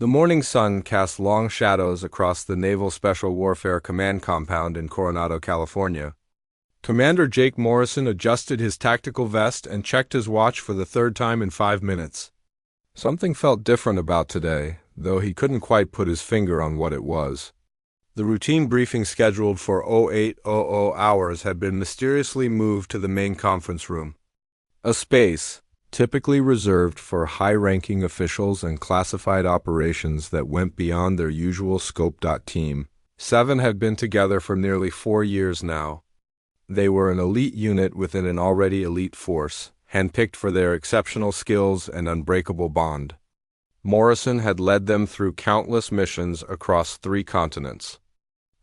The morning sun cast long shadows across the Naval Special Warfare Command compound in Coronado, California. Commander Jake Morrison adjusted his tactical vest and checked his watch for the third time in 5 minutes. Something felt different about today, though he couldn't quite put his finger on what it was. The routine briefing scheduled for 0800 hours had been mysteriously moved to the main conference room, a space typically reserved for high-ranking officials and classified operations that went beyond their usual scope. Team 7 had been together for nearly 4 years now. They were an elite unit within an already elite force, handpicked for their exceptional skills and unbreakable bond. Morrison had led them through countless missions across 3 continents.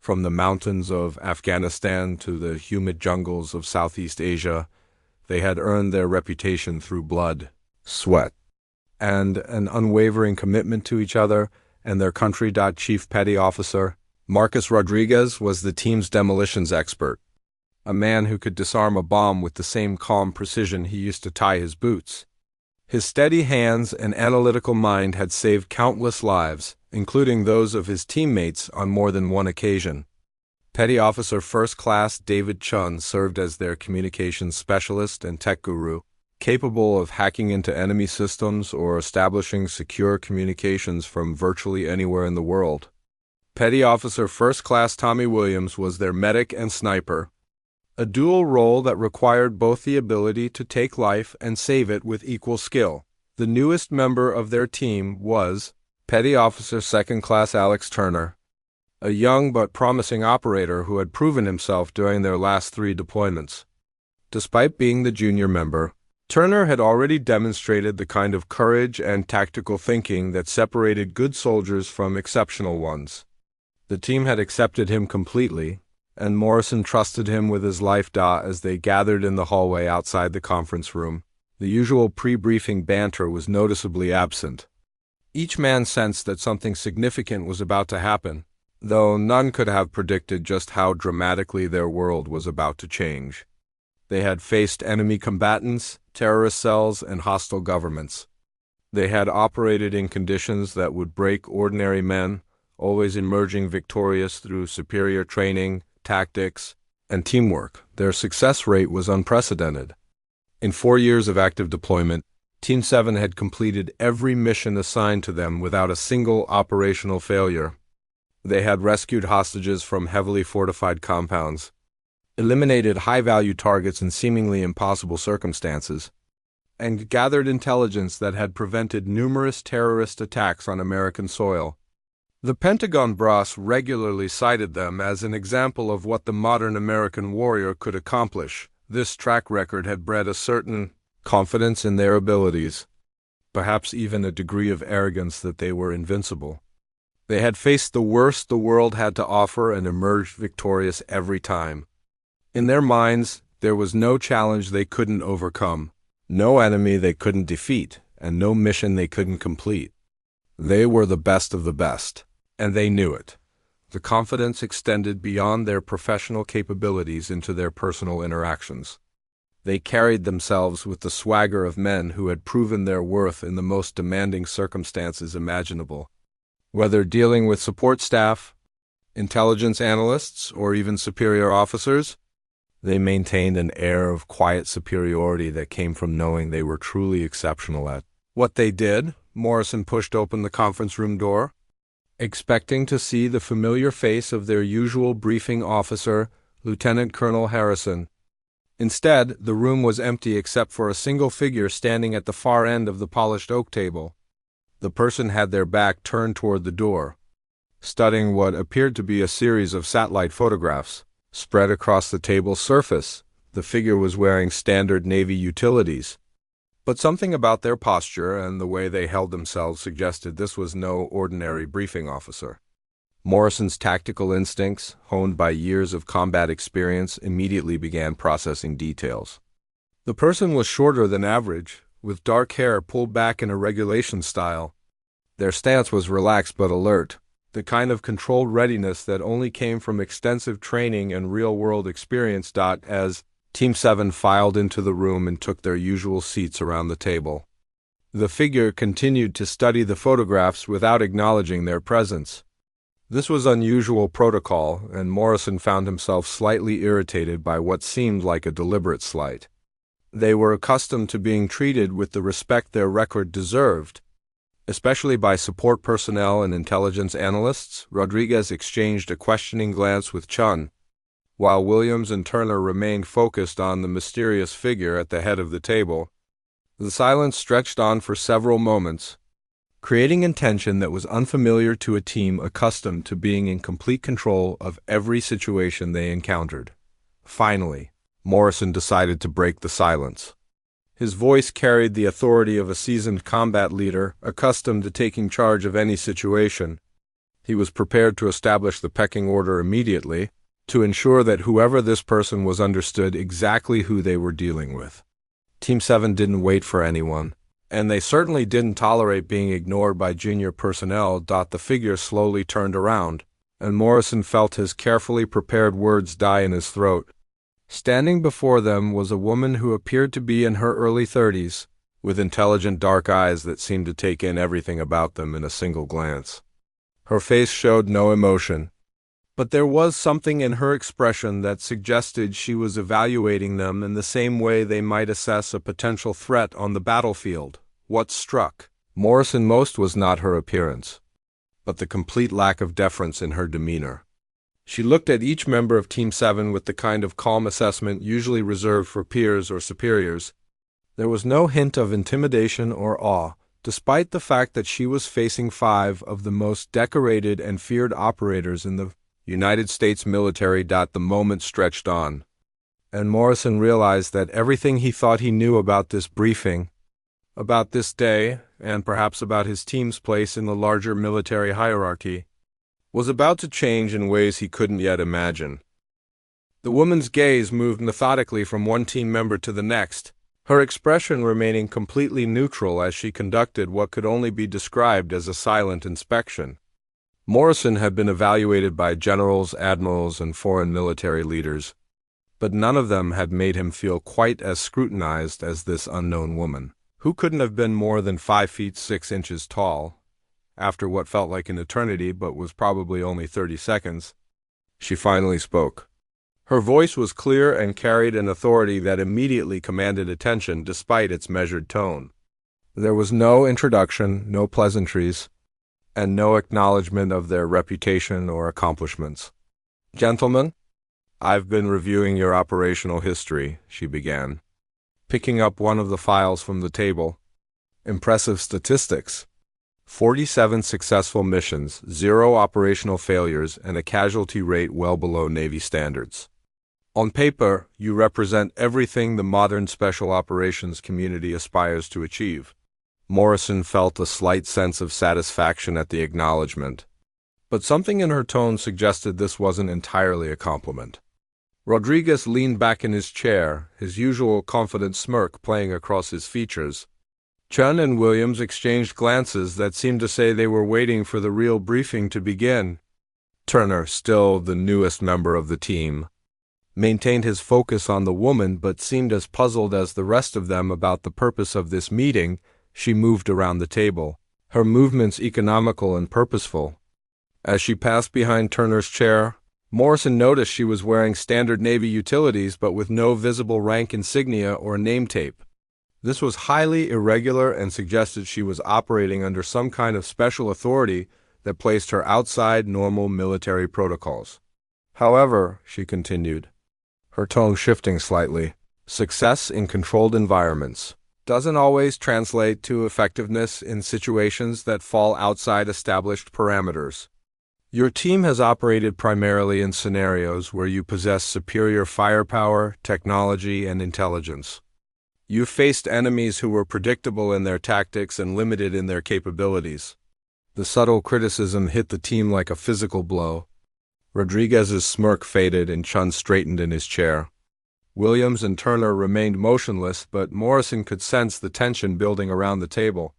From the mountains of Afghanistan to the humid jungles of Southeast Asia, they had earned their reputation through blood, sweat, and an unwavering commitment to each other and their country. Chief Petty Officer Marcus Rodriguez was the team's demolitions expert, a man who could disarm a bomb with the same calm precision he used to tie his boots. His steady hands and analytical mind had saved countless lives, including those of his teammates on more than one occasion. Petty Officer First Class David Chun served as their communications specialist and tech guru, capable of hacking into enemy systems or establishing secure communications from virtually anywhere in the world. Petty Officer First Class Tommy Williams was their medic and sniper, a dual role that required both the ability to take life and save it with equal skill. The newest member of their team was Petty Officer Second Class Alex Turner, a young but promising operator who had proven himself during their last 3 deployments. Despite being the junior member, Turner had already demonstrated the kind of courage and tactical thinking that separated good soldiers from exceptional ones. The team had accepted him completely, and Morrison trusted him with his life. As they gathered in the hallway outside the conference room, the usual pre-briefing banter was noticeably absent. Each man sensed that something significant was about to happen, though none could have predicted just how dramatically their world was about to change. They had faced enemy combatants, terrorist cells, and hostile governments. They had operated in conditions that would break ordinary men, always emerging victorious through superior training, tactics, and teamwork. Their success rate was unprecedented. In 4 years of active deployment, Team 7 had completed every mission assigned to them without a single operational failure. They had rescued hostages from heavily fortified compounds, eliminated high-value targets in seemingly impossible circumstances, and gathered intelligence that had prevented numerous terrorist attacks on American soil. The Pentagon brass regularly cited them as an example of what the modern American warrior could accomplish. This track record had bred a certain confidence in their abilities, perhaps even a degree of arrogance that they were invincible. They had faced the worst the world had to offer and emerged victorious every time. In their minds, there was no challenge they couldn't overcome, no enemy they couldn't defeat, and no mission they couldn't complete. They were the best of the best, and they knew it. The confidence extended beyond their professional capabilities into their personal interactions. They carried themselves with the swagger of men who had proven their worth in the most demanding circumstances imaginable. Whether dealing with support staff, intelligence analysts, or even superior officers, they maintained an air of quiet superiority that came from knowing they were truly exceptional at what they did. Morrison pushed open the conference room door, expecting to see the familiar face of their usual briefing officer, Lieutenant Colonel Harrison. Instead, the room was empty except for a single figure standing at the far end of the polished oak table. The person had their back turned toward the door, studying what appeared to be a series of satellite photographs. Spread across the table's surface, the figure was wearing standard Navy utilities. But something about their posture and the way they held themselves suggested this was no ordinary briefing officer. Morrison's tactical instincts, honed by years of combat experience, immediately began processing details. The person was shorter than average, with dark hair pulled back in a regulation style. Their stance was relaxed but alert, the kind of controlled readiness that only came from extensive training and real-world experience. As Team 7 filed into the room and took their usual seats around the table, The figure continued to study the photographs without acknowledging their presence. This was unusual protocol, and Morrison found himself slightly irritated by what seemed like a deliberate slight. They were accustomed to being treated with the respect their record deserved, especially by support personnel and intelligence analysts. Rodriguez exchanged a questioning glance with Chun, while Williams and Turner remained focused on the mysterious figure at the head of the table. The silence stretched on for several moments, creating a tension that was unfamiliar to a team accustomed to being in complete control of every situation they encountered. Finally, Morrison decided to break the silence. His voice carried the authority of a seasoned combat leader, accustomed to taking charge of any situation. He was prepared to establish the pecking order immediately, to ensure that whoever this person was understood exactly who they were dealing with. Team 7 didn't wait for anyone, and they certainly didn't tolerate being ignored by junior personnel. The figure slowly turned around, and Morrison felt his carefully prepared words die in his throat. Standing before them was a woman who appeared to be in her early 30s, with intelligent dark eyes that seemed to take in everything about them in a single glance. Her face showed no emotion, but there was something in her expression that suggested she was evaluating them in the same way they might assess a potential threat on the battlefield. What struck Morrison most was not her appearance, but the complete lack of deference in her demeanor. She looked at each member of Team 7 with the kind of calm assessment usually reserved for peers or superiors. There was no hint of intimidation or awe, despite the fact that she was facing 5 of the most decorated and feared operators in the United States military. The moment stretched on, and Morrison realized that everything he thought he knew about this briefing, about this day, and perhaps about his team's place in the larger military hierarchy, was about to change in ways he couldn't yet imagine. The woman's gaze moved methodically from one team member to the next, her expression remaining completely neutral as she conducted what could only be described as a silent inspection. Morrison had been evaluated by generals, admirals, and foreign military leaders, but none of them had made him feel quite as scrutinized as this unknown woman, who couldn't have been more than 5 feet 6 inches tall. After what felt like an eternity but was probably only 30 seconds, she finally spoke. Her voice was clear and carried an authority that immediately commanded attention despite its measured tone. There was no introduction, no pleasantries, and no acknowledgement of their reputation or accomplishments. "Gentlemen, I've been reviewing your operational history," she began, picking up one of the files from the table. "Impressive statistics. 47 successful missions, 0 operational failures, and a casualty rate well below Navy standards. On paper, you represent everything the modern special operations community aspires to achieve." Morrison felt a slight sense of satisfaction at the acknowledgement, but something in her tone suggested this wasn't entirely a compliment. Rodriguez leaned back in his chair, his usual confident smirk playing across his features. Chun and Williams exchanged glances that seemed to say they were waiting for the real briefing to begin. Turner, still the newest member of the team, maintained his focus on the woman but seemed as puzzled as the rest of them about the purpose of this meeting. She moved around the table, her movements economical and purposeful. As she passed behind Turner's chair, Morrison noticed she was wearing standard Navy utilities but with no visible rank insignia or name tape. This was highly irregular and suggested she was operating under some kind of special authority that placed her outside normal military protocols. "However," she continued, her tone shifting slightly, "success in controlled environments doesn't always translate to effectiveness in situations that fall outside established parameters. Your team has operated primarily in scenarios where you possess superior firepower, technology, and intelligence. You faced enemies who were predictable in their tactics and limited in their capabilities." The subtle criticism hit the team like a physical blow. Rodriguez's smirk faded and Chun straightened in his chair. Williams and Turner remained motionless, but Morrison could sense the tension building around the table.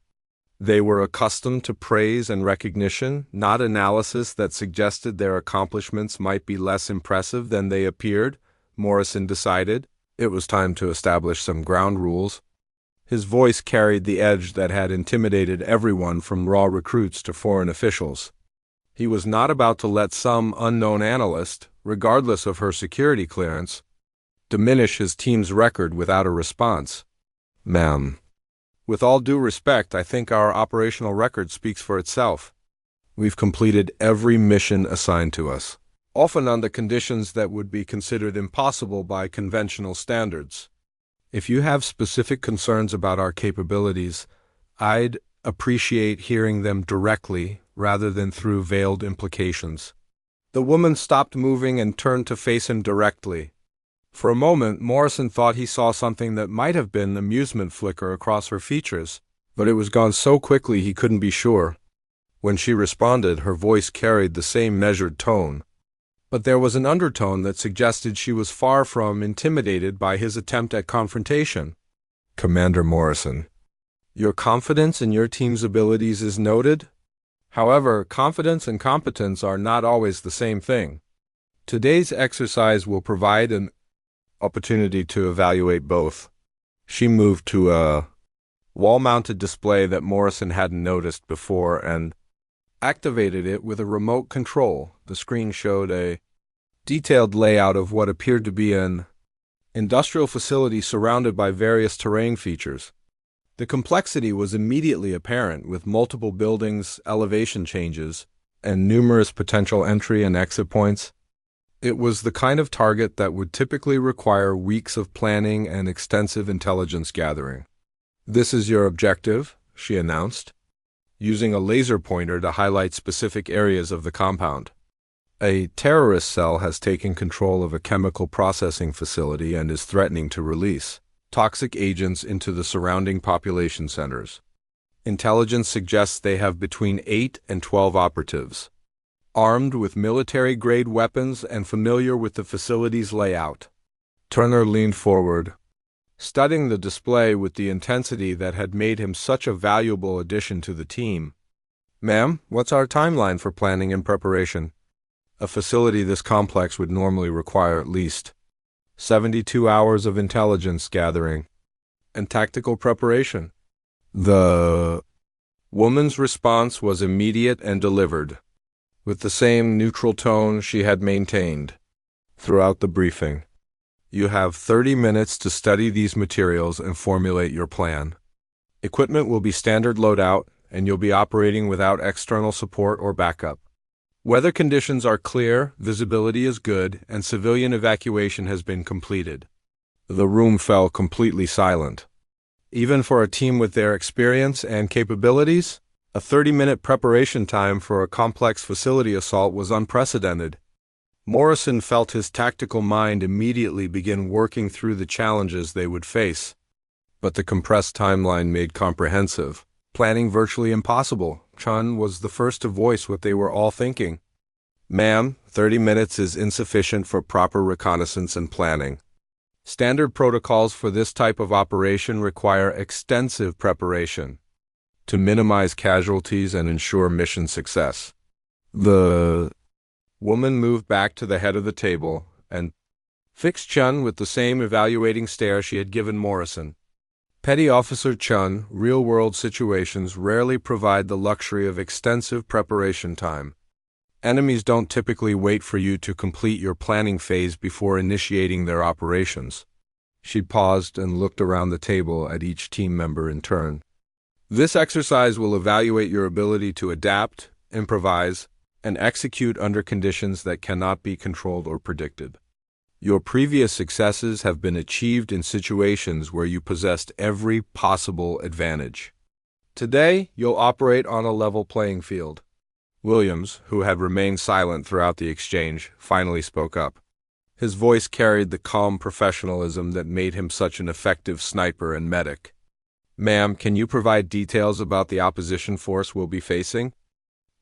They were accustomed to praise and recognition, not analysis that suggested their accomplishments might be less impressive than they appeared. Morrison decided it was time to establish some ground rules. His voice carried the edge that had intimidated everyone from raw recruits to foreign officials. He was not about to let some unknown analyst, regardless of her security clearance, diminish his team's record without a response. Ma'am, with all due respect, I think our operational record speaks for itself. We've completed every mission assigned to us, often under conditions that would be considered impossible by conventional standards. If you have specific concerns about our capabilities, I'd appreciate hearing them directly rather than through veiled implications. The woman stopped moving and turned to face him directly. For a moment, Morrison thought he saw something that might have been amusement flicker across her features, but it was gone so quickly he couldn't be sure. When she responded, her voice carried the same measured tone, but there was an undertone that suggested she was far from intimidated by his attempt at confrontation. Commander Morrison, your confidence in your team's abilities is noted. However, confidence and competence are not always the same thing. Today's exercise will provide an opportunity to evaluate both. She moved to a wall-mounted display that Morrison hadn't noticed before and activated it with a remote control. The screen showed a detailed layout of what appeared to be an industrial facility surrounded by various terrain features. The complexity was immediately apparent, with multiple buildings, elevation changes, and numerous potential entry and exit points. It was the kind of target that would typically require weeks of planning and extensive intelligence gathering. "This is your objective," she announced, using a laser pointer to highlight specific areas of the compound. A terrorist cell has taken control of a chemical processing facility and is threatening to release toxic agents into the surrounding population centers. Intelligence suggests they have between 8 and 12 operatives, armed with military-grade weapons and familiar with the facility's layout. Turner leaned forward, studying the display with the intensity that had made him such a valuable addition to the team. "Ma'am, what's our timeline for planning and preparation?" A facility this complex would normally require at least 72 hours of intelligence gathering and tactical preparation. The woman's response was immediate and delivered, with the same neutral tone she had maintained throughout the briefing. "You have 30 minutes to study these materials and formulate your plan. Equipment will be standard loadout, and you'll be operating without external support or backup. Weather conditions are clear, visibility is good, and civilian evacuation has been completed." The room fell completely silent. Even for a team with their experience and capabilities, a 30-minute preparation time for a complex facility assault was unprecedented. Morrison felt his tactical mind immediately begin working through the challenges they would face. But the compressed timeline made comprehensive planning virtually impossible. Chun was the first to voice what they were all thinking. "Ma'am, 30 minutes is insufficient for proper reconnaissance and planning. Standard protocols for this type of operation require extensive preparation to minimize casualties and ensure mission success." The woman moved back to the head of the table and fixed Chun with the same evaluating stare she had given Morrison. "Petty Officer Chun, real-world situations rarely provide the luxury of extensive preparation time. Enemies don't typically wait for you to complete your planning phase before initiating their operations." She paused and looked around the table at each team member in turn. "This exercise will evaluate your ability to adapt, improvise, and execute under conditions that cannot be controlled or predicted. Your previous successes have been achieved in situations where you possessed every possible advantage. Today, you'll operate on a level playing field." Williams, who had remained silent throughout the exchange, finally spoke up. His voice carried the calm professionalism that made him such an effective sniper and medic. "Ma'am, can you provide details about the opposition force we'll be facing?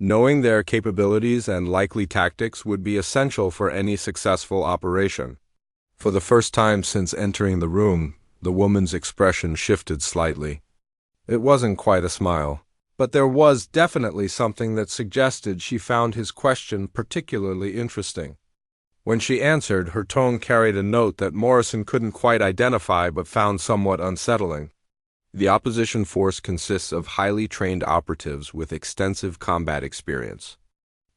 Knowing their capabilities and likely tactics would be essential for any successful operation." For the first time since entering the room, the woman's expression shifted slightly. It wasn't quite a smile, but there was definitely something that suggested she found his question particularly interesting. When she answered, her tone carried a note that Morrison couldn't quite identify but found somewhat unsettling. The opposition force consists of highly trained operatives with extensive combat experience.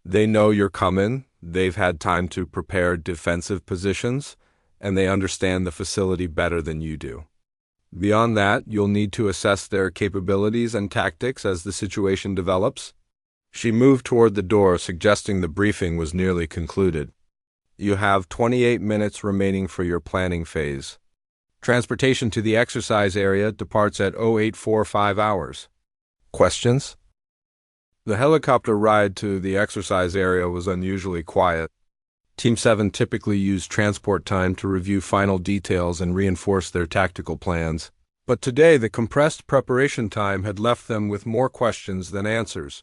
They know you're coming, they've had time to prepare defensive positions, and they understand the facility better than you do. Beyond that, you'll need to assess their capabilities and tactics as the situation develops. She moved toward the door, suggesting the briefing was nearly concluded. You have 28 minutes remaining for your planning phase. Transportation to the exercise area departs at 0845 hours. Questions? The helicopter ride to the exercise area was unusually quiet. Team 7 typically used transport time to review final details and reinforce their tactical plans, but today the compressed preparation time had left them with more questions than answers.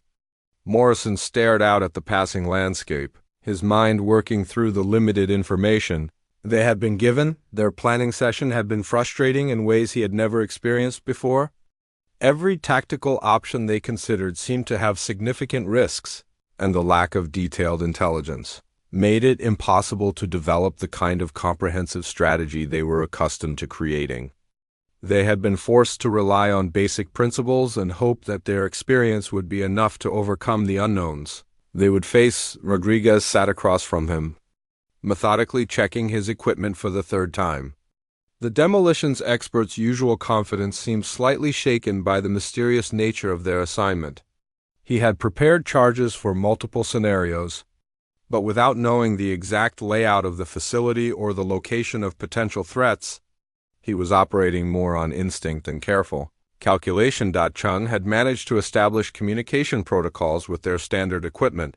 Morrison stared out at the passing landscape, his mind working through the limited information they had been given. Their planning session had been frustrating in ways he had never experienced before. Every tactical option they considered seemed to have significant risks, and the lack of detailed intelligence made it impossible to develop the kind of comprehensive strategy they were accustomed to creating. They had been forced to rely on basic principles and hope that their experience would be enough to overcome the unknowns they would face. Rodriguez sat across from him, methodically checking his equipment for the third time. The demolitions expert's usual confidence seemed slightly shaken by the mysterious nature of their assignment. He had prepared charges for multiple scenarios, but without knowing the exact layout of the facility or the location of potential threats, he was operating more on instinct than careful calculation. Chung had managed to establish communication protocols with their standard equipment,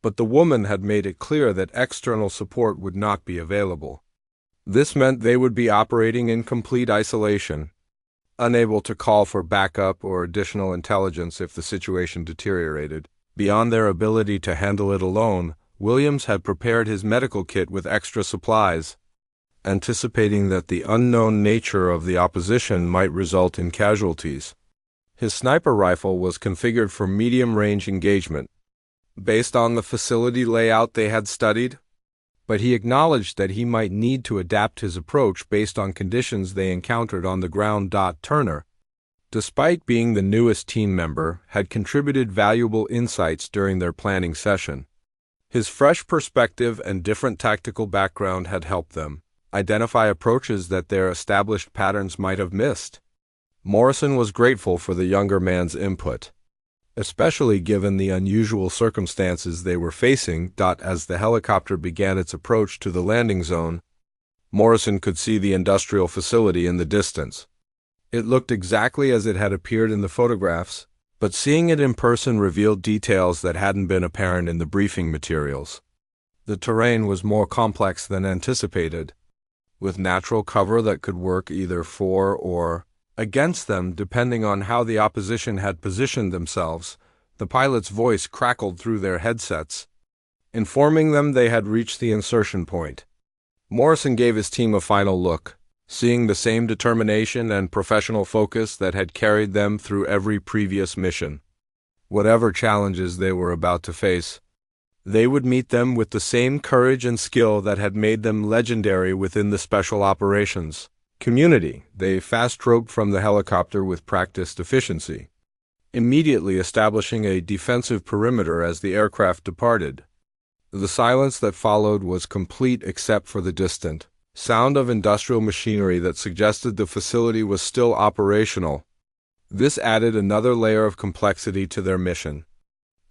but the woman had made it clear that external support would not be available. This meant they would be operating in complete isolation, unable to call for backup or additional intelligence if the situation deteriorated. Beyond their ability to handle it alone, Williams had prepared his medical kit with extra supplies, anticipating that the unknown nature of the opposition might result in casualties. His sniper rifle was configured for medium-range engagement, based on the facility layout they had studied, but he acknowledged that he might need to adapt his approach based on conditions they encountered on the ground. Turner, despite being the newest team member, had contributed valuable insights during their planning session. His fresh perspective and different tactical background had helped them identify approaches that their established patterns might have missed. Morrison was grateful for the younger man's input, especially given the unusual circumstances they were facing. As the helicopter began its approach to the landing zone, Morrison could see the industrial facility in the distance. It looked exactly as it had appeared in the photographs, but seeing it in person revealed details that hadn't been apparent in the briefing materials. The terrain was more complex than anticipated, with natural cover that could work either for or against them depending on how the opposition had positioned themselves. The pilot's voice crackled through their headsets, informing them they had reached the insertion point. Morrison gave his team a final look, seeing the same determination and professional focus that had carried them through every previous mission. Whatever challenges they were about to face, they would meet them with the same courage and skill that had made them legendary within the special operations community. They fast-roped from the helicopter with practiced efficiency, immediately establishing a defensive perimeter as the aircraft departed. The silence that followed was complete except for the distant sound of industrial machinery that suggested the facility was still operational. This added another layer of complexity to their mission,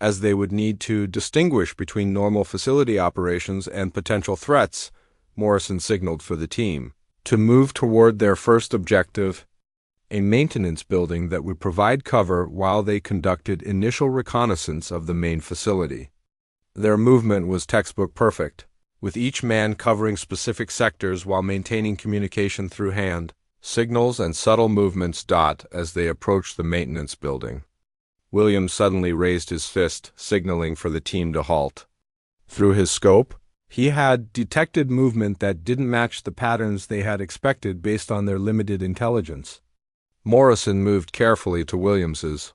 as they would need to distinguish between normal facility operations and potential threats. Morrison signaled for the team to move toward their first objective, a maintenance building that would provide cover while they conducted initial reconnaissance of the main facility. Their movement was textbook perfect, with each man covering specific sectors while maintaining communication through hand signals and subtle movements. As they approached the maintenance building, Williams suddenly raised his fist, signaling for the team to halt. Through his scope, he had detected movement that didn't match the patterns they had expected based on their limited intelligence. Morrison moved carefully to Williams's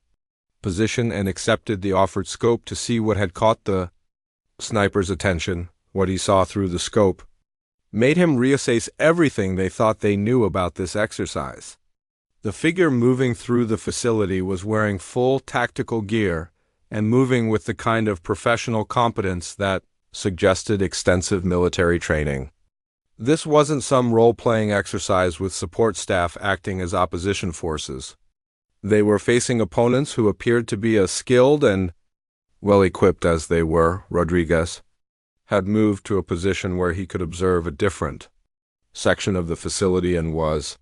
position and accepted the offered scope to see what had caught the sniper's attention. What he saw through the scope made him reassess everything they thought they knew about this exercise. The figure moving through the facility was wearing full tactical gear and moving with the kind of professional competence that suggested extensive military training. This wasn't some role-playing exercise with support staff acting as opposition forces. They were facing opponents who appeared to be as skilled and well-equipped as they were. Rodriguez had moved to a position where he could observe a different section of the facility and was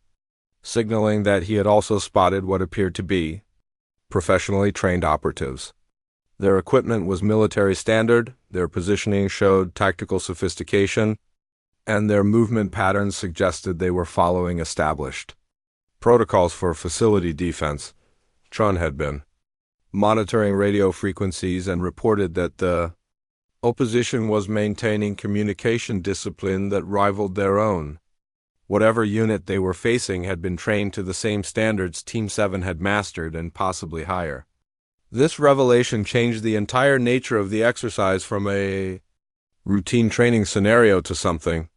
signaling that he had also spotted what appeared to be professionally trained operatives. Their equipment was military standard, their positioning showed tactical sophistication, and their movement patterns suggested they were following established protocols for facility defense. Tron had been monitoring radio frequencies and reported that the opposition was maintaining communication discipline that rivaled their own. Whatever unit they were facing had been trained to the same standards Team 7 had mastered and possibly higher. This revelation changed the entire nature of the exercise from a routine training scenario to something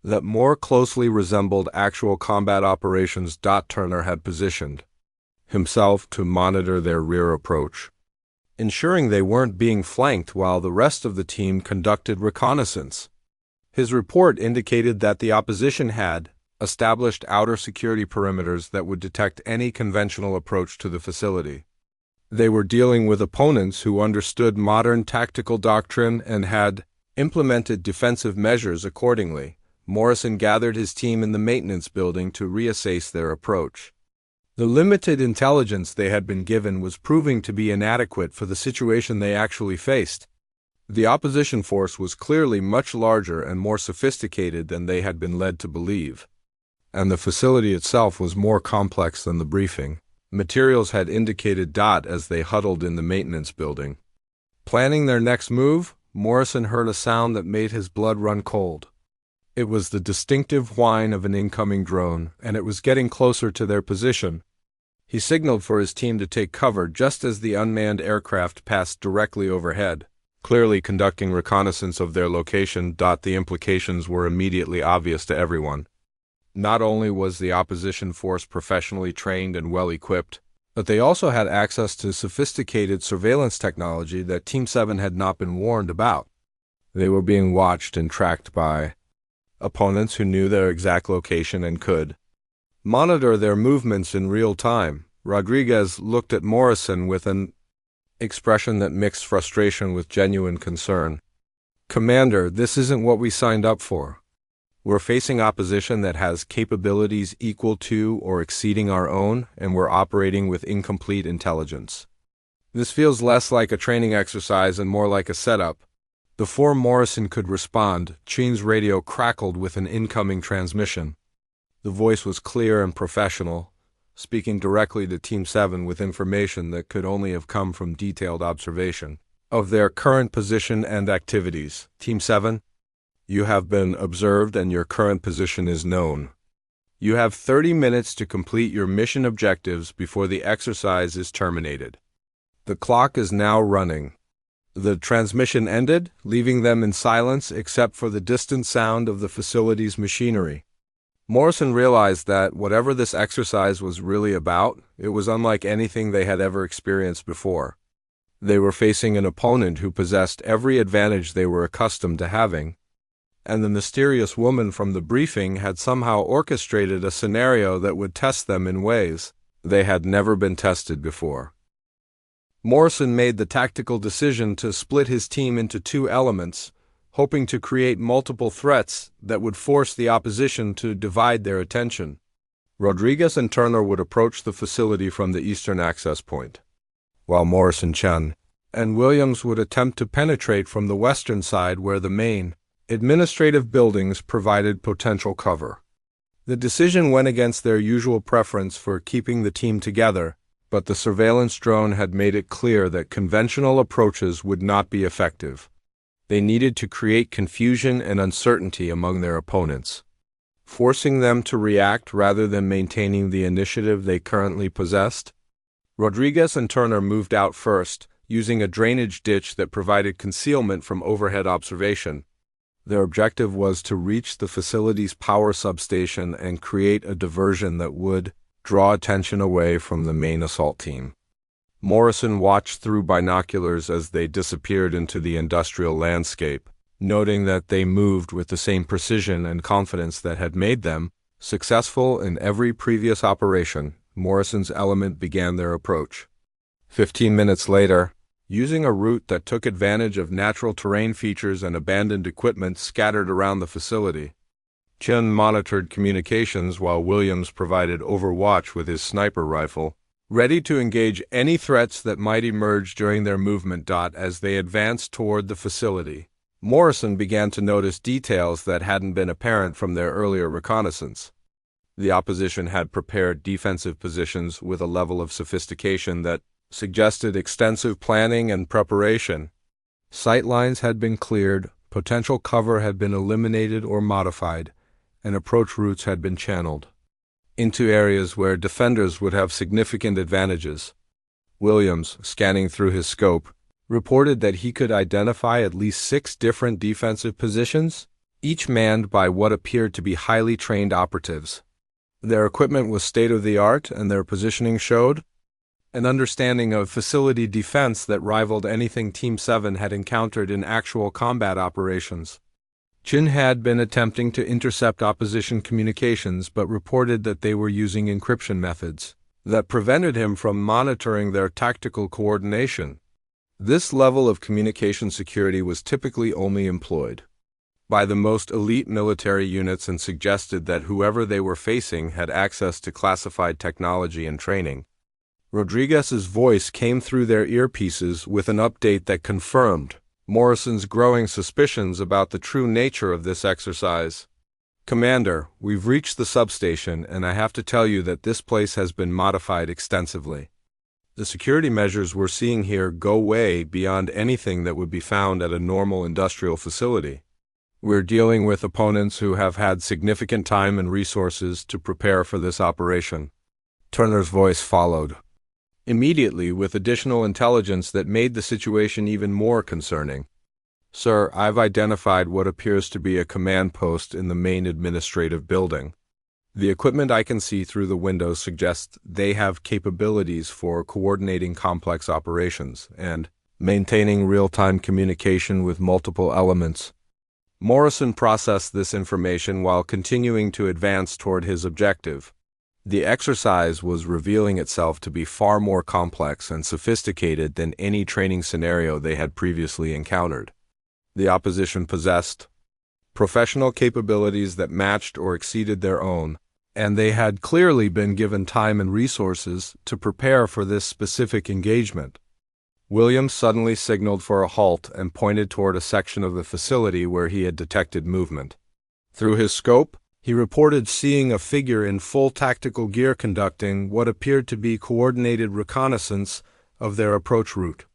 that more closely resembled actual combat operations. Turner had positioned himself to monitor their rear approach, ensuring they weren't being flanked while the rest of the team conducted reconnaissance. His report indicated that the opposition had established outer security perimeters that would detect any conventional approach to the facility. They were dealing with opponents who understood modern tactical doctrine and had implemented defensive measures accordingly. Morrison gathered his team in the maintenance building to reassess their approach. The limited intelligence they had been given was proving to be inadequate for the situation they actually faced. The opposition force was clearly much larger and more sophisticated than they had been led to believe, and the facility itself was more complex than the briefing materials had indicated. As they huddled in the maintenance building, planning their next move, Morrison heard a sound that made his blood run cold. It was the distinctive whine of an incoming drone, and it was getting closer to their position. He signaled for his team to take cover just as the unmanned aircraft passed directly overhead, clearly conducting reconnaissance of their location. The implications were immediately obvious to everyone. Not only was the opposition force professionally trained and well-equipped, but they also had access to sophisticated surveillance technology that Team 7 had not been warned about. They were being watched and tracked by opponents who knew their exact location and could monitor their movements in real time. Rodriguez looked at Morrison with an expression that mixed frustration with genuine concern. "Commander, this isn't what we signed up for. We're facing opposition that has capabilities equal to or exceeding our own, and we're operating with incomplete intelligence. This feels less like a training exercise and more like a setup." Before Morrison could respond, Chin's radio crackled with an incoming transmission. The voice was clear and professional, speaking directly to Team 7 with information that could only have come from detailed observation of their current position and activities. "Team 7, you have been observed and your current position is known. You have 30 minutes to complete your mission objectives before the exercise is terminated. The clock is now running." The transmission ended, leaving them in silence except for the distant sound of the facility's machinery. Morrison realized that whatever this exercise was really about, it was unlike anything they had ever experienced before. They were facing an opponent who possessed every advantage they were accustomed to having, and the mysterious woman from the briefing had somehow orchestrated a scenario that would test them in ways they had never been tested before. Morrison made the tactical decision to split his team into two elements, hoping to create multiple threats that would force the opposition to divide their attention. Rodriguez and Turner would approach the facility from the eastern access point, while Morrison, Chen, and Williams would attempt to penetrate from the western side where the main administrative buildings provided potential cover. The decision went against their usual preference for keeping the team together, but the surveillance drone had made it clear that conventional approaches would not be effective. They needed to create confusion and uncertainty among their opponents, forcing them to react rather than maintaining the initiative they currently possessed. Rodriguez and Turner moved out first, using a drainage ditch that provided concealment from overhead observation. Their objective was to reach the facility's power substation and create a diversion that would draw attention away from the main assault team. Morrison watched through binoculars as they disappeared into the industrial landscape, noting that they moved with the same precision and confidence that had made them successful in every previous operation. Morrison's element began their approach. 15 minutes later, using a route that took advantage of natural terrain features and abandoned equipment scattered around the facility, Chen monitored communications while Williams provided overwatch with his sniper rifle, ready to engage any threats that might emerge during their movement. As they advanced toward the facility, Morrison began to notice details that hadn't been apparent from their earlier reconnaissance. The opposition had prepared defensive positions with a level of sophistication that suggested extensive planning and preparation. Sight lines had been cleared, potential cover had been eliminated or modified, and approach routes had been channeled into areas where defenders would have significant advantages. Williams, scanning through his scope, reported that he could identify at least 6 different defensive positions, each manned by what appeared to be highly trained operatives. Their equipment was state-of-the-art, and their positioning showed an understanding of facility defense that rivaled anything Team 7 had encountered in actual combat operations. Chin had been attempting to intercept opposition communications but reported that they were using encryption methods that prevented him from monitoring their tactical coordination. This level of communication security was typically only employed by the most elite military units and suggested that whoever they were facing had access to classified technology and training. Rodriguez's voice came through their earpieces with an update that confirmed Morrison's growing suspicions about the true nature of this exercise. "Commander, we've reached the substation, and I have to tell you that this place has been modified extensively. The security measures we're seeing here go way beyond anything that would be found at a normal industrial facility. We're dealing with opponents who have had significant time and resources to prepare for this operation." Turner's voice followed immediately with additional intelligence that made the situation even more concerning. "Sir, I've identified what appears to be a command post in the main administrative building. The equipment I can see through the windows suggests they have capabilities for coordinating complex operations and maintaining real-time communication with multiple elements." Morrison processed this information while continuing to advance toward his objective. The exercise was revealing itself to be far more complex and sophisticated than any training scenario they had previously encountered. The opposition possessed professional capabilities that matched or exceeded their own, and they had clearly been given time and resources to prepare for this specific engagement. Williams suddenly signaled for a halt and pointed toward a section of the facility where he had detected movement. Through his scope, he reported seeing a figure in full tactical gear conducting what appeared to be coordinated reconnaissance of their approach route.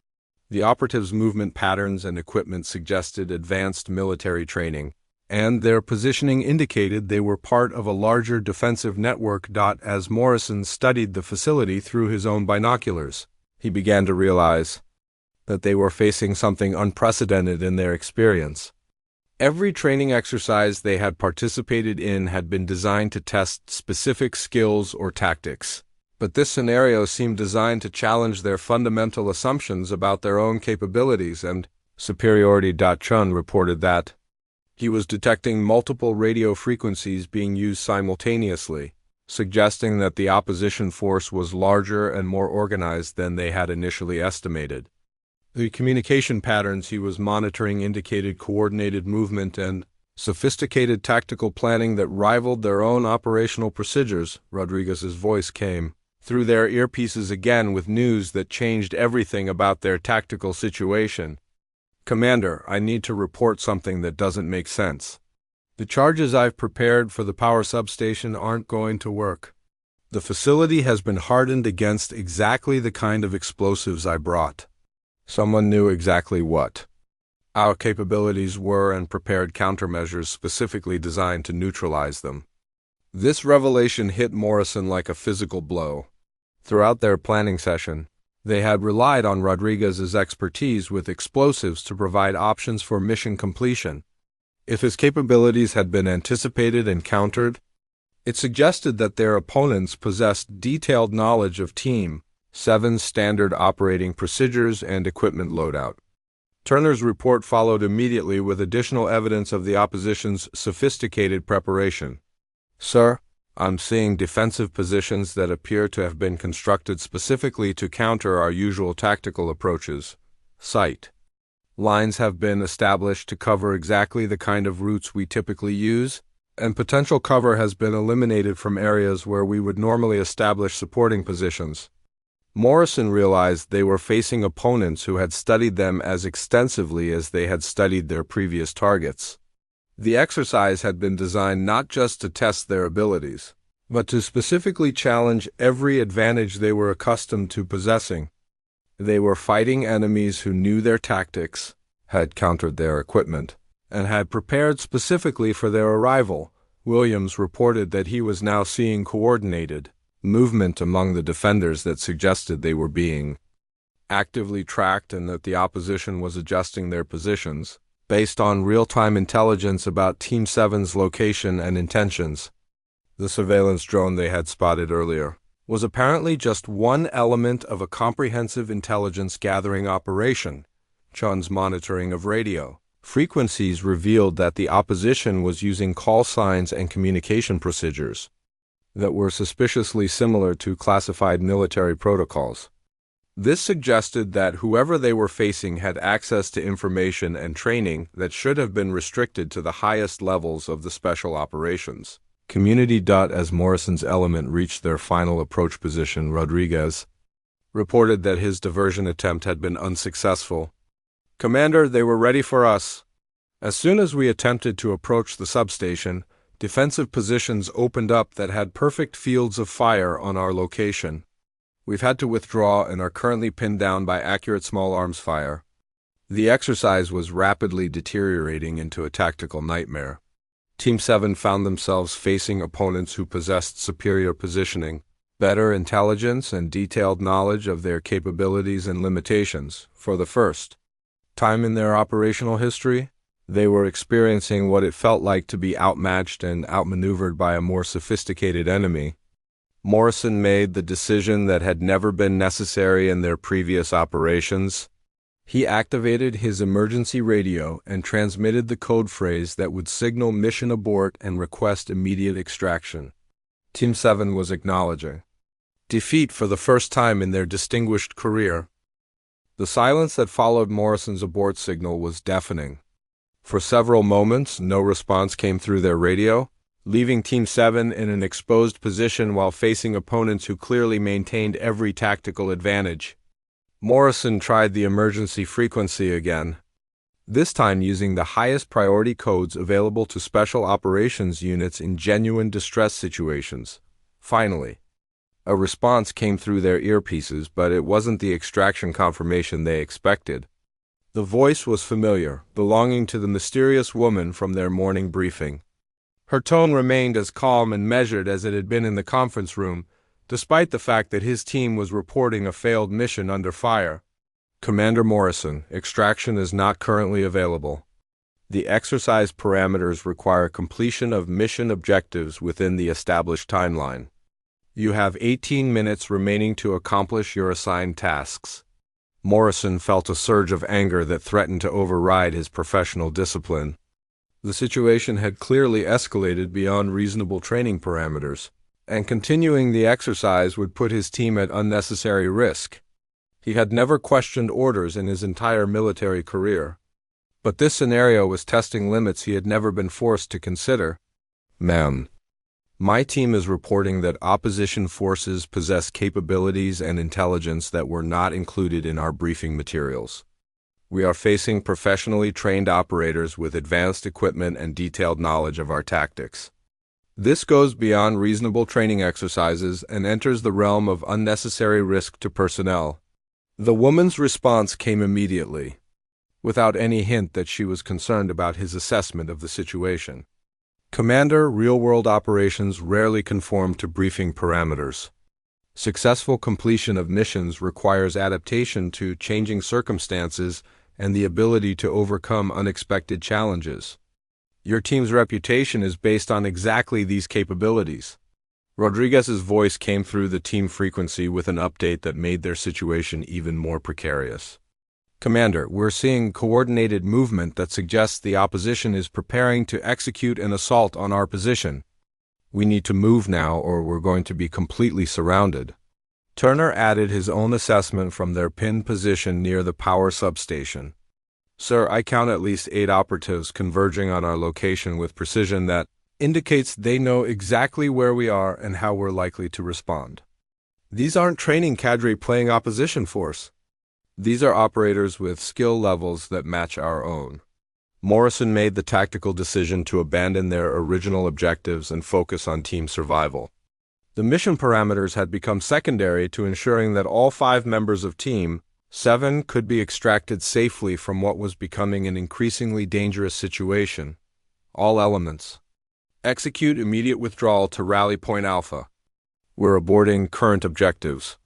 The operatives' movement patterns and equipment suggested advanced military training, and their positioning indicated they were part of a larger defensive network. As Morrison studied the facility through his own binoculars, he began to realize that they were facing something unprecedented in their experience. Every training exercise they had participated in had been designed to test specific skills or tactics, but this scenario seemed designed to challenge their fundamental assumptions about their own capabilities and superiority. Chun reported that he was detecting multiple radio frequencies being used simultaneously, suggesting that the opposition force was larger and more organized than they had initially estimated. The communication patterns he was monitoring indicated coordinated movement and sophisticated tactical planning that rivaled their own operational procedures. Rodriguez's voice came through their earpieces again with news that changed everything about their tactical situation. "Commander, I need to report something that doesn't make sense. The charges I've prepared for the power substation aren't going to work. The facility has been hardened against exactly the kind of explosives I brought." Someone knew exactly what our capabilities were and prepared countermeasures specifically designed to neutralize them. This revelation hit Morrison like a physical blow. Throughout their planning session, they had relied on Rodriguez's expertise with explosives to provide options for mission completion. If his capabilities had been anticipated and countered, It suggested that their opponents possessed detailed knowledge of Team 7's standard operating procedures and equipment loadout. Turner's report followed immediately with additional evidence of the opposition's sophisticated preparation. "Sir, I'm seeing defensive positions that appear to have been constructed specifically to counter our usual tactical approaches. Sight lines have been established to cover exactly the kind of routes we typically use, and potential cover has been eliminated from areas where we would normally establish supporting positions." Morrison realized they were facing opponents who had studied them as extensively as they had studied their previous targets. The exercise had been designed not just to test their abilities, but to specifically challenge every advantage they were accustomed to possessing. They were fighting enemies who knew their tactics, had countered their equipment, and had prepared specifically for their arrival. Williams reported that he was now seeing coordinated movement among the defenders that suggested they were being actively tracked and that the opposition was adjusting their positions based on real-time intelligence about Team 7's location and intentions. The surveillance drone they had spotted earlier was apparently just one element of a comprehensive intelligence-gathering operation. Chun's monitoring of radio frequencies revealed that the opposition was using call signs and communication procedures that were suspiciously similar to classified military protocols. This suggested that whoever they were facing had access to information and training that should have been restricted to the highest levels of the special operations community. As Morrison's element reached their final approach position, Rodriguez reported that his diversion attempt had been unsuccessful. "Commander, they were ready for us. As soon as we attempted to approach the substation, defensive positions opened up that had perfect fields of fire on our location. We've had to withdraw and are currently pinned down by accurate small arms fire." The exercise was rapidly deteriorating into a tactical nightmare. Team 7 found themselves facing opponents who possessed superior positioning, better intelligence, and detailed knowledge of their capabilities and limitations. For the first time in their operational history, they were experiencing what it felt like to be outmatched and outmaneuvered by a more sophisticated enemy. Morrison made the decision that had never been necessary in their previous operations. He activated his emergency radio and transmitted the code phrase that would signal mission abort and request immediate extraction. Team 7 was acknowledging defeat for the first time in their distinguished career. The silence that followed Morrison's abort signal was deafening. For several moments, no response came through their radio, leaving Team 7 in an exposed position while facing opponents who clearly maintained every tactical advantage. Morrison tried the emergency frequency again, this time using the highest priority codes available to special operations units in genuine distress situations. Finally, a response came through their earpieces, but it wasn't the extraction confirmation they expected. The voice was familiar, belonging to the mysterious woman from their morning briefing. Her tone remained as calm and measured as it had been in the conference room, despite the fact that his team was reporting a failed mission under fire. "Commander Morrison, extraction is not currently available. The exercise parameters require completion of mission objectives within the established timeline. You have 18 minutes remaining to accomplish your assigned tasks." Morrison felt a surge of anger that threatened to override his professional discipline. The situation had clearly escalated beyond reasonable training parameters, and continuing the exercise would put his team at unnecessary risk. He had never questioned orders in his entire military career, but this scenario was testing limits he had never been forced to consider. "Ma'am, my team is reporting that opposition forces possess capabilities and intelligence that were not included in our briefing materials. We are facing professionally trained operators with advanced equipment and detailed knowledge of our tactics. This goes beyond reasonable training exercises and enters the realm of unnecessary risk to personnel." The woman's response came immediately, without any hint that she was concerned about his assessment of the situation. "Commander, real-world operations rarely conform to briefing parameters. Successful completion of missions requires adaptation to changing circumstances and the ability to overcome unexpected challenges. Your team's reputation is based on exactly these capabilities. Rodriguez's voice came through the team frequency with an update that made their situation even more precarious. Commander, we're seeing coordinated movement that suggests the opposition is preparing to execute an assault on our position. We need to move now or we're going to be completely surrounded. Turner added his own assessment from their pinned position near the power substation. Sir, I count at least 8 operatives converging on our location with precision that indicates they know exactly where we are and how we're likely to respond. These aren't training cadre playing opposition force. These are operators with skill levels that match our own. Morrison made the tactical decision to abandon their original objectives and focus on team survival. The mission parameters had become secondary to ensuring that all 5 members of Team 7 could be extracted safely from what was becoming an increasingly dangerous situation. All elements. Execute immediate withdrawal to Rally Point Alpha. We're aborting current objectives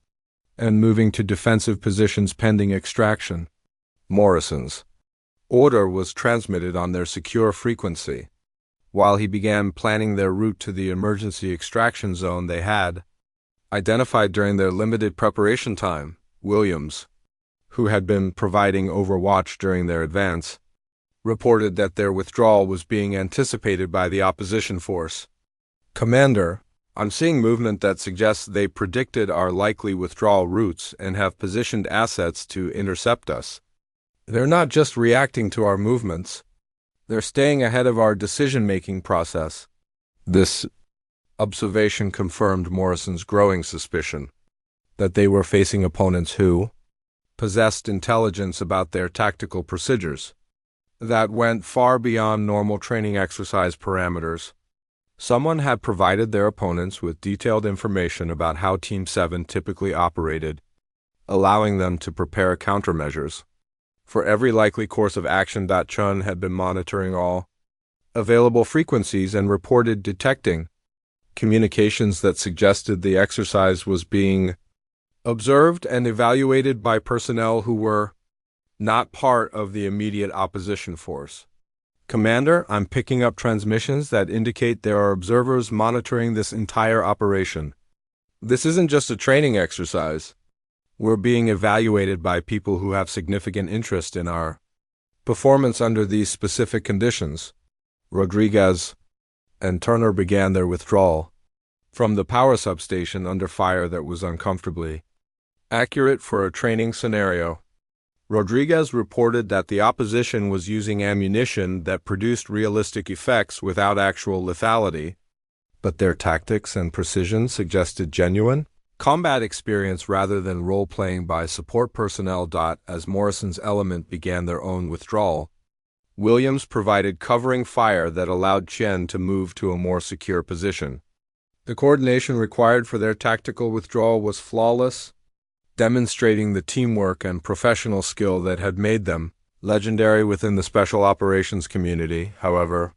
and moving to defensive positions pending extraction. Morrison's order was transmitted on their secure frequency. While he began planning their route to the emergency extraction zone they had identified during their limited preparation time, Williams, who had been providing overwatch during their advance, reported that their withdrawal was being anticipated by the opposition force. Commander, I'm seeing movement that suggests they predicted our likely withdrawal routes and have positioned assets to intercept us. They're not just reacting to our movements. They're staying ahead of our decision-making process. This observation confirmed Morrison's growing suspicion that they were facing opponents who possessed intelligence about their tactical procedures that went far beyond normal training exercise parameters. Someone had provided their opponents with detailed information about how Team 7 typically operated, allowing them to prepare countermeasures for every likely course of action. Chun had been monitoring all available frequencies and reported detecting communications that suggested the exercise was being observed and evaluated by personnel who were not part of the immediate opposition force. Commander, I'm picking up transmissions that indicate there are observers monitoring this entire operation. This isn't just a training exercise. We're being evaluated by people who have significant interest in our performance under these specific conditions. Rodriguez and Turner began their withdrawal from the power substation under fire that was uncomfortably accurate for a training scenario. Rodriguez reported that the opposition was using ammunition that produced realistic effects without actual lethality, but their tactics and precision suggested genuine combat experience rather than role-playing by support personnel. As Morrison's element began their own withdrawal, Williams provided covering fire that allowed Chen to move to a more secure position. The coordination required for their tactical withdrawal was flawless, demonstrating the teamwork and professional skill that had made them legendary within the special operations community. However,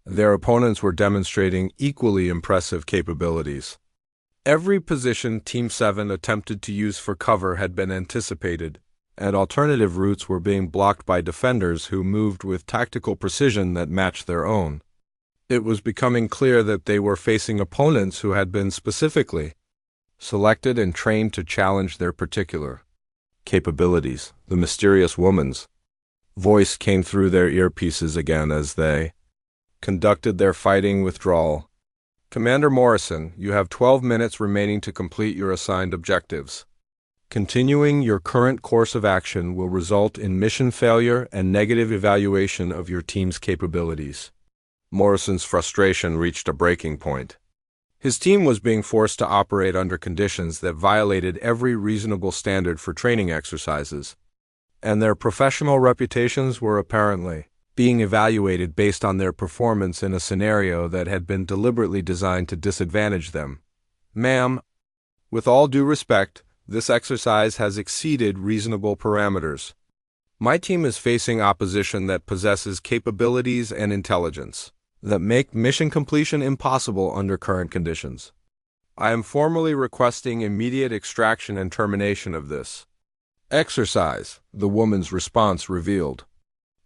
their opponents were demonstrating equally impressive capabilities. Every position Team 7 attempted to use for cover had been anticipated, and alternative routes were being blocked by defenders who moved with tactical precision that matched their own. It was becoming clear that they were facing opponents who had been specifically selected and trained to challenge their particular capabilities. The mysterious woman's voice came through their earpieces again as they conducted their fighting withdrawal. Commander Morrison, you have 12 minutes remaining to complete your assigned objectives. Continuing your current course of action will result in mission failure and negative evaluation of your team's capabilities. Morrison's frustration reached a breaking point. His team was being forced to operate under conditions that violated every reasonable standard for training exercises, and their professional reputations were apparently being evaluated based on their performance in a scenario that had been deliberately designed to disadvantage them. Ma'am, with all due respect, this exercise has exceeded reasonable parameters. My team is facing opposition that possesses capabilities and intelligence that make mission completion impossible under current conditions. I am formally requesting immediate extraction and termination of this exercise, the woman's response revealed.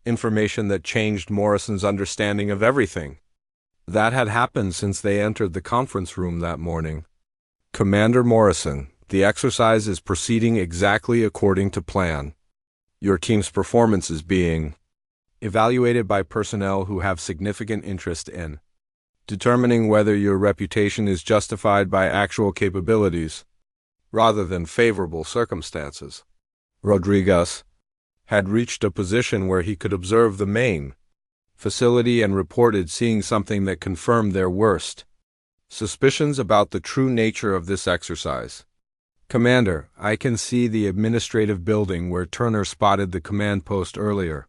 Information that changed Morrison's understanding of everything. That had happened since they entered the conference room that morning. Commander Morrison, the exercise is proceeding exactly according to plan. Your team's performance is being evaluated by personnel who have significant interest in determining whether your reputation is justified by actual capabilities rather than favorable circumstances. Rodriguez had reached a position where he could observe the main facility and reported seeing something that confirmed their worst suspicions about the true nature of this exercise. Commander, I can see the administrative building where Turner spotted the command post earlier.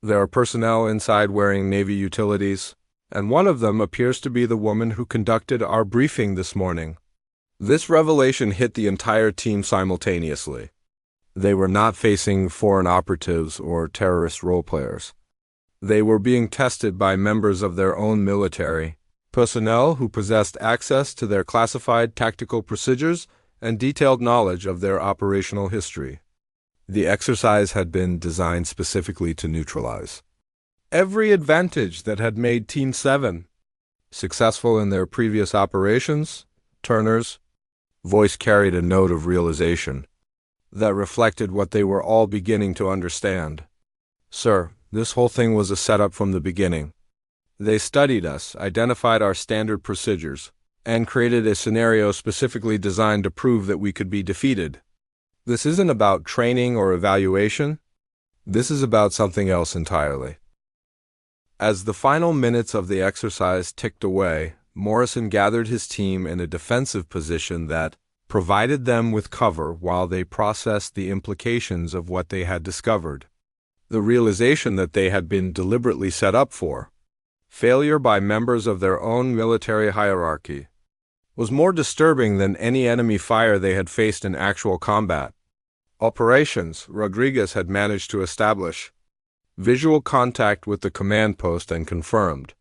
There are personnel inside wearing Navy utilities, and one of them appears to be the woman who conducted our briefing this morning. This revelation hit the entire team simultaneously. They were not facing foreign operatives or terrorist role-players. They were being tested by members of their own military personnel who possessed access to their classified tactical procedures and detailed knowledge of their operational history. The exercise had been designed specifically to neutralize every advantage that had made Team 7 successful in their previous operations. Turner's voice carried a note of realization that reflected what they were all beginning to understand. Sir, this whole thing was a setup from the beginning. They studied us, identified our standard procedures, and created a scenario specifically designed to prove that we could be defeated. This isn't about training or evaluation. This is about something else entirely. As the final minutes of the exercise ticked away, Morrison gathered his team in a defensive position that provided them with cover while they processed the implications of what they had discovered. The realization that they had been deliberately set up for failure by members of their own military hierarchy was more disturbing than any enemy fire they had faced in actual combat. Operations, Rodriguez had managed to establish visual contact with the command post and confirmed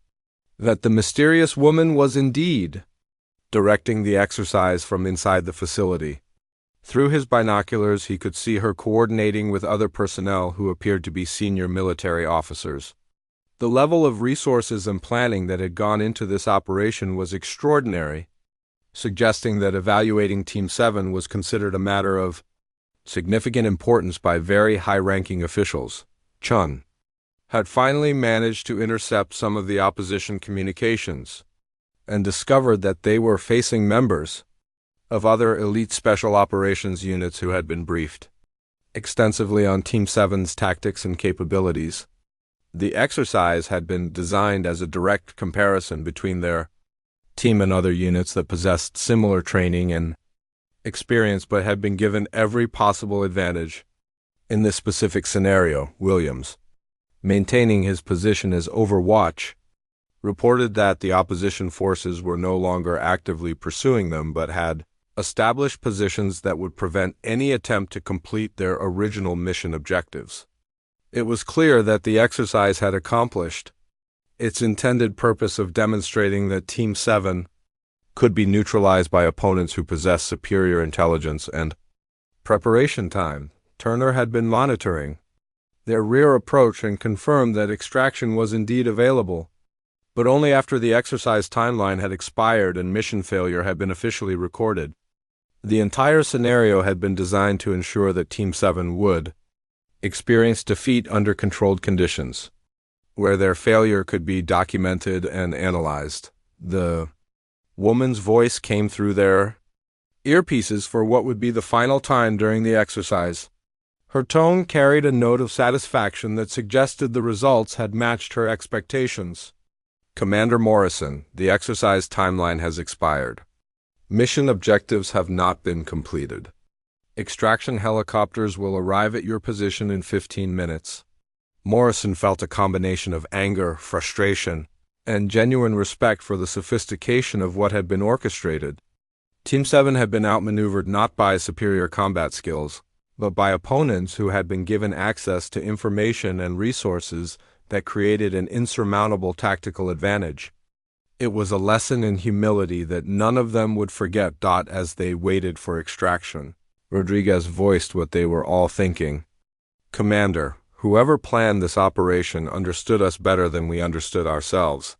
that the mysterious woman was indeed directing the exercise from inside the facility. Through his binoculars, he could see her coordinating with other personnel who appeared to be senior military officers. The level of resources and planning that had gone into this operation was extraordinary, suggesting that evaluating Team 7 was considered a matter of significant importance by very high-ranking officials. Chun had finally managed to intercept some of the opposition communications and discovered that they were facing members of other elite special operations units who had been briefed extensively on Team 7's tactics and capabilities. The exercise had been designed as a direct comparison between their team and other units that possessed similar training and experience but had been given every possible advantage. In this specific scenario, Williams, maintaining his position as Overwatch, reported that the opposition forces were no longer actively pursuing them but had established positions that would prevent any attempt to complete their original mission objectives. It was clear that the exercise had accomplished its intended purpose of demonstrating that Team 7 could be neutralized by opponents who possess superior intelligence and preparation time. Turner had been monitoring their rear approach and confirmed that extraction was indeed available, but only after the exercise timeline had expired and mission failure had been officially recorded. The entire scenario had been designed to ensure that Team 7 would experience defeat under controlled conditions, where their failure could be documented and analyzed. The woman's voice came through their earpieces for what would be the final time during the exercise. Her tone carried a note of satisfaction that suggested the results had matched her expectations. Commander Morrison, the exercise timeline has expired. Mission objectives have not been completed. Extraction helicopters will arrive at your position in 15 minutes. Morrison felt a combination of anger, frustration, and genuine respect for the sophistication of what had been orchestrated. Team 7 had been outmaneuvered not by superior combat skills, but by opponents who had been given access to information and resources that created an insurmountable tactical advantage. It was a lesson in humility that none of them would forget. As they waited for extraction, Rodriguez voiced what they were all thinking. Commander, Whoever planned this operation understood us better than we understood ourselves.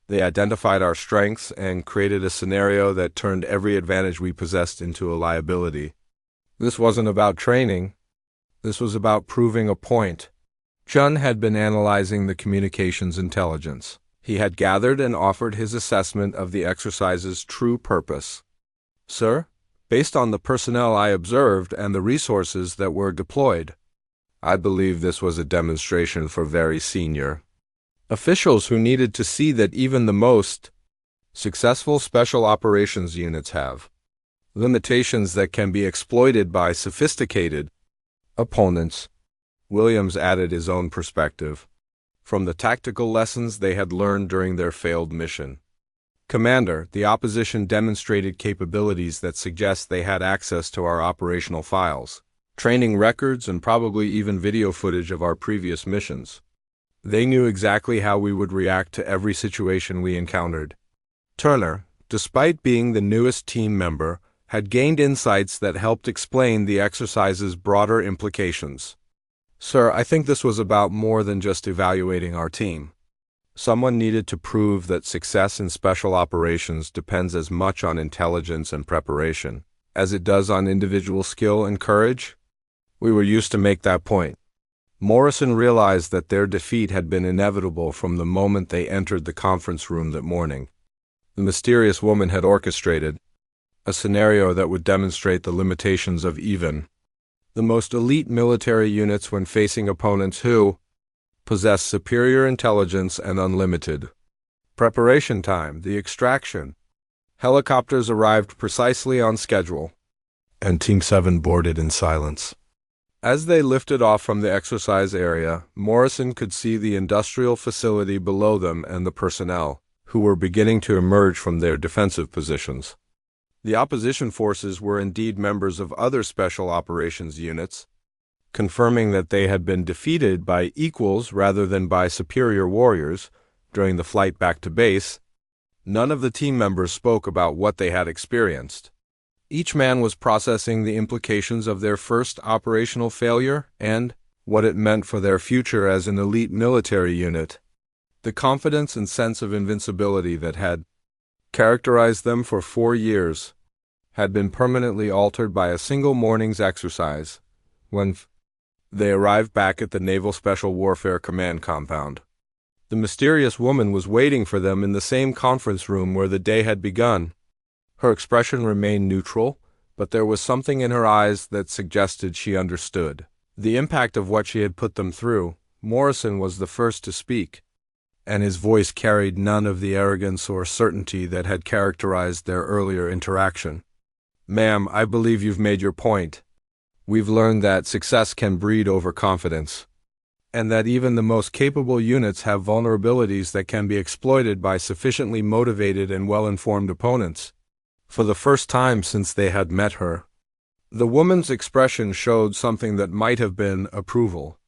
They identified our strengths and created a scenario that turned every advantage we possessed into a liability. This wasn't about training. This was about proving a point. Chun had been analyzing the communications intelligence. He had gathered and offered his assessment of the exercise's true purpose. Sir, based on the personnel I observed and the resources that were deployed, I believe this was a demonstration for very senior officials who needed to see that even the most successful special operations units have limitations that can be exploited by sophisticated opponents. Williams added his own perspective from the tactical lessons they had learned during their failed mission. Commander, the opposition demonstrated capabilities that suggest they had access to our operational files, training records, and probably even video footage of our previous missions. They knew exactly how we would react to every situation we encountered. Turner, despite being the newest team member, had gained insights that helped explain the exercise's broader implications. Sir, I think this was about more than just evaluating our team. Someone needed to prove that success in special operations depends as much on intelligence and preparation as it does on individual skill and courage. We were used to make that point. Morrison realized that their defeat had been inevitable from the moment they entered the conference room that morning. The mysterious woman had orchestrated a scenario that would demonstrate the limitations of even the most elite military units when facing opponents who possess superior intelligence and unlimited preparation time. The extraction helicopters arrived precisely on schedule, and Team 7 boarded in silence. As they lifted off from the exercise area, Morrison could see the industrial facility below them and the personnel, who were beginning to emerge from their defensive positions. The opposition forces were indeed members of other special operations units, confirming that they had been defeated by equals rather than by superior warriors during the flight back to base. None of the team members spoke about what they had experienced. Each man was processing the implications of their first operational failure and what it meant for their future as an elite military unit. The confidence and sense of invincibility that had characterized them for 4 years had been permanently altered by a single morning's exercise when they arrived back at the Naval Special Warfare Command compound. The mysterious woman was waiting for them in the same conference room where the day had begun. Her expression remained neutral, but there was something in her eyes that suggested she understood the impact of what she had put them through. Morrison was the first to speak, and his voice carried none of the arrogance or certainty that had characterized their earlier interaction. Ma'am, I believe you've made your point. We've learned that success can breed overconfidence, and that even the most capable units have vulnerabilities that can be exploited by sufficiently motivated and well-informed opponents. For the first time since they had met her, the woman's expression showed something that might have been approval.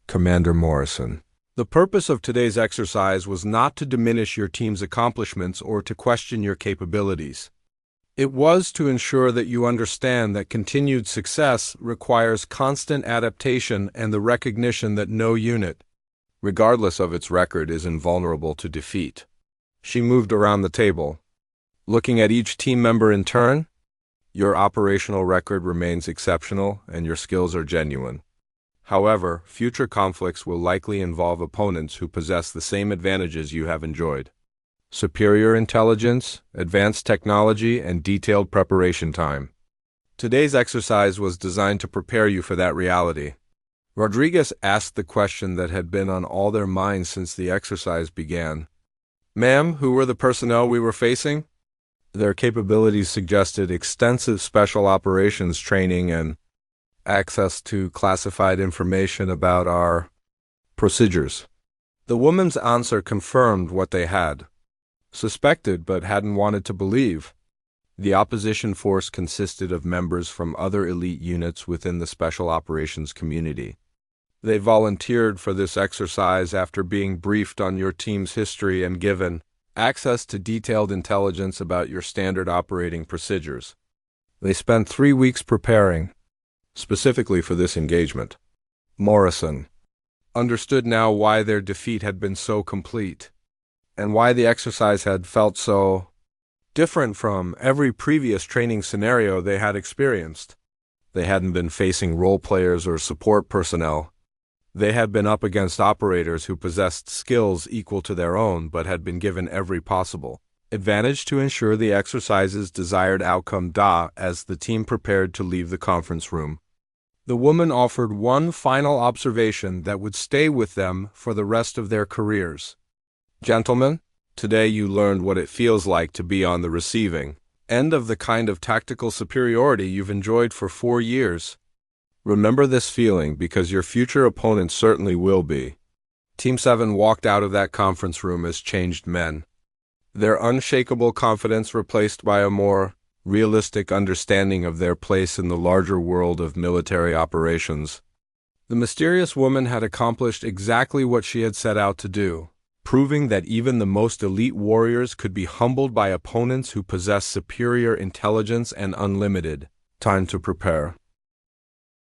Commander Morrison, the purpose of today's exercise was not to diminish your team's accomplishments or to question your capabilities. It was to ensure that you understand that continued success requires constant adaptation and the recognition that no unit, regardless of its record, is invulnerable to defeat. She moved around the table, looking at each team member in turn. Your operational record remains exceptional and your skills are genuine. However, future conflicts will likely involve opponents who possess the same advantages you have enjoyed: superior intelligence, advanced technology, and detailed preparation time. Today's exercise was designed to prepare you for that reality. Rodriguez asked the question that had been on all their minds since the exercise began. Ma'am, who were the personnel we were facing? Their capabilities suggested extensive special operations training and access to classified information about our procedures. The woman's answer confirmed what they had suspected but hadn't wanted to believe. The opposition force consisted of members from other elite units within the special operations community. They volunteered for this exercise after being briefed on your team's history and given access to detailed intelligence about your standard operating procedures. They spent 3 weeks preparing specifically for this engagement. Morrison, understood now why their defeat had been so complete, and why the exercise had felt so different from every previous training scenario they had experienced. They hadn't been facing role players or support personnel. They had been up against operators who possessed skills equal to their own but had been given every possible advantage to ensure the exercise's desired outcome. As the team prepared to leave the conference room, the woman offered one final observation that would stay with them for the rest of their careers. Gentlemen, today you learned what it feels like to be on the receiving end of the kind of tactical superiority you've enjoyed for 4 years. Remember this feeling because your future opponents certainly will be. Team 7 walked out of that conference room as changed men, their unshakable confidence replaced by a more realistic understanding of their place in the larger world of military operations. The mysterious woman had accomplished exactly what she had set out to do, proving that even the most elite warriors could be humbled by opponents who possess superior intelligence and unlimited time to prepare.